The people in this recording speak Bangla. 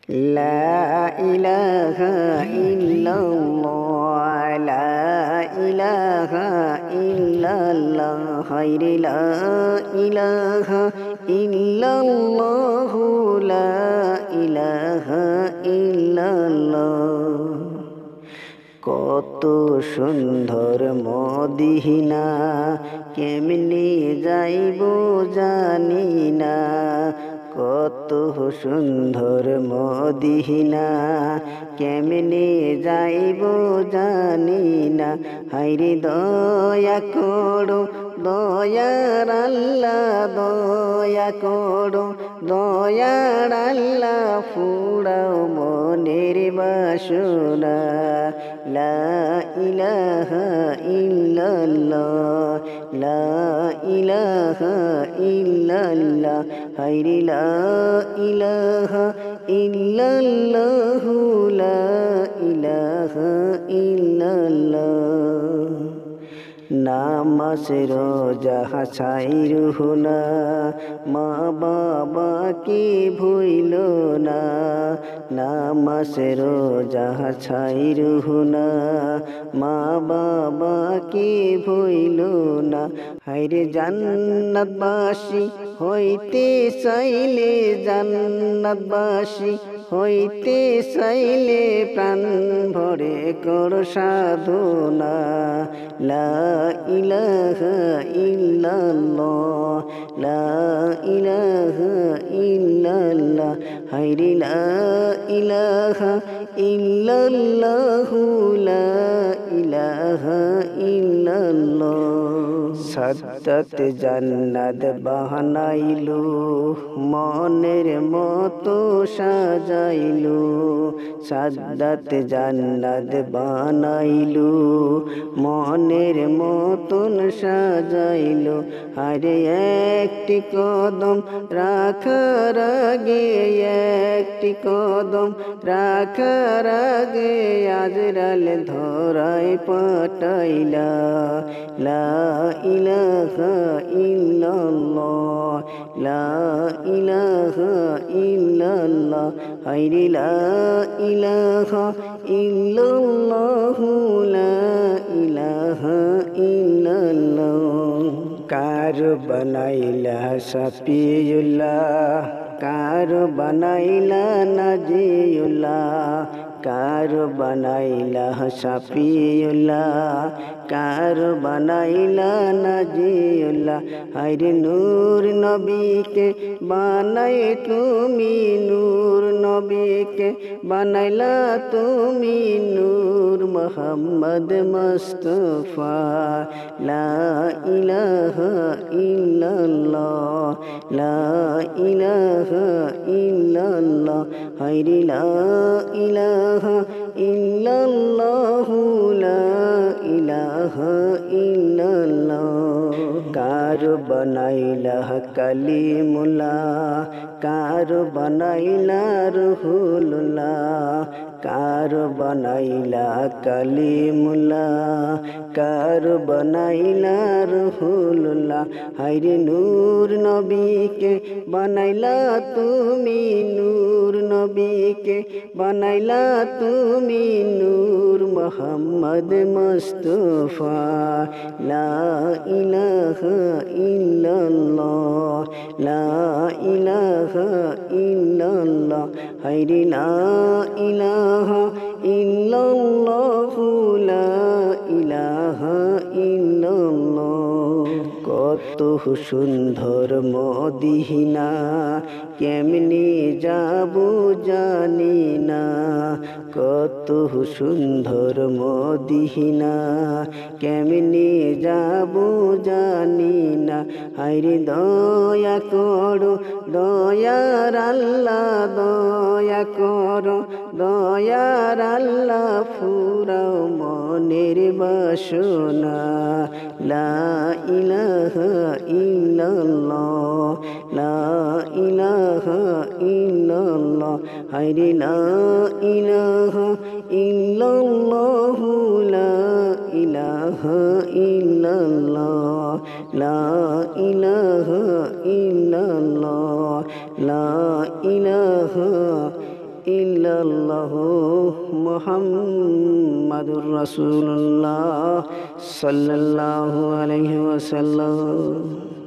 لا إله إلا الله لا إله إلا الله خير لا إله إلا الله لا إله إلا الله কত সুন্দর মদিনা কেমনে যাইব জানি না কত সুন্দর মদিনা কেমনে যাইব জানি না হায়রে দয়া করো দয়ার আল্লাহ দয়া করো দয়ার আল্লাহ ফুরাও মনের বাসনা লা ইলাহা ইল্লাল্লাহ লা ইলাহা ইল্লাল্লাহ হায়রে লা ইলাহা ইল্লাল্লাহ লা ইলাহা ইল্লাল্লাহ নামাজ রোজা ছাইরুহ না মা বাবাকে ভুইল না নামাজ রোজা ছাইরুহ না মা বাবাকে ভুইল না হায়রে জান্নাতবাসী হইতে চাইলে জান্নাতবাসী হইতে চাইলে প্রাণ ভরে কর সাধনা লা ইলাহা ইল্লাল্লাহ লা ইলাহা ইল্লাল্লাহ হায়রে লা ইলাহা ইল্লাল্লাহ লা ইলাহা ইল্লাল্লাহ সাদ্দাত জান্নাত বানাইলো মনের মতো সাজাইলো সাদ্দাত জান্নাত বানাইলো মনের মতন সাজাইলো আরে একটি কদম রাখার আগে একটি কদম রাখার আগে আজরাল ধরায় পাঠাইলা লা ইলাহা ইল্লাল্লাহ লা ইলাহা ইল্লাল্লাহ হায়রে লা ইলাহা ইল্লাল্লাহ লা ইলাহা ইল্লাল্লাহ কার বানাইলা সাফিউল্লাহ কার বানাইলা নাজিউল্লাহ কার বানাইলা সাফিউল্লাহ কার বানাইলা নাজিউল্লাহ হায়রে নূর নবীকে বানাই তুমি নূর নবীকে বানাইলা তুমি নূর মুহাম্মদ মুস্তাফা লা ইলাহা ইল্লাল্লাহ লা ইলাহা ইল্লাল্লাহ হায়রে লা ইলাহা ইল্লাল্লাহ লা ইলাহা ইল্লাল্লাহ কার বানাইলা কালিমুল্লাহ কার বানাইলা রুহুল্লাহ কার বানাইলা কালিমুল্লাহ কার বানাইলা রুহুল্লাহ হায়রে নূর নবীকে বানাইলা তুমি নূর নবীকে বানাইলা তুমি নূর মুহাম্মদ মুস্তাফা লা ইলাহা ইল্লাল্লাহ লা ইলাহা ইল্লাল্লাহ হায়রে লা ইলাহা ইল্লাল্লাহ লা ইলাহা ইল্লাল্লাহ কত সুন্দর মদিনা কেমনে যাব জানি না কত সুন্দর মদিনা কেমনে যাব জানি না হায়রে দয়া করো দয়ার আল্লাহ দয়া করো দয়ার আল্লাহ ফুরাও মনের বাসনা লা ইলাহা ইল্লাল্লাহ লা ইলাহা ইল্লাল্লাহ হায়রে লা ইলাহা ইল্লাল্লাহ লা ইলাহা ইল্লাল্লাহ লা ইলাহা ইল্লাল্লাহ লা ইলাহা ইল্লাল্লাহু মুহাম্মাদুর রাসূলুল্লাহ সাল্লাল্লাহু আলাইহি ওয়াসাল্লাম।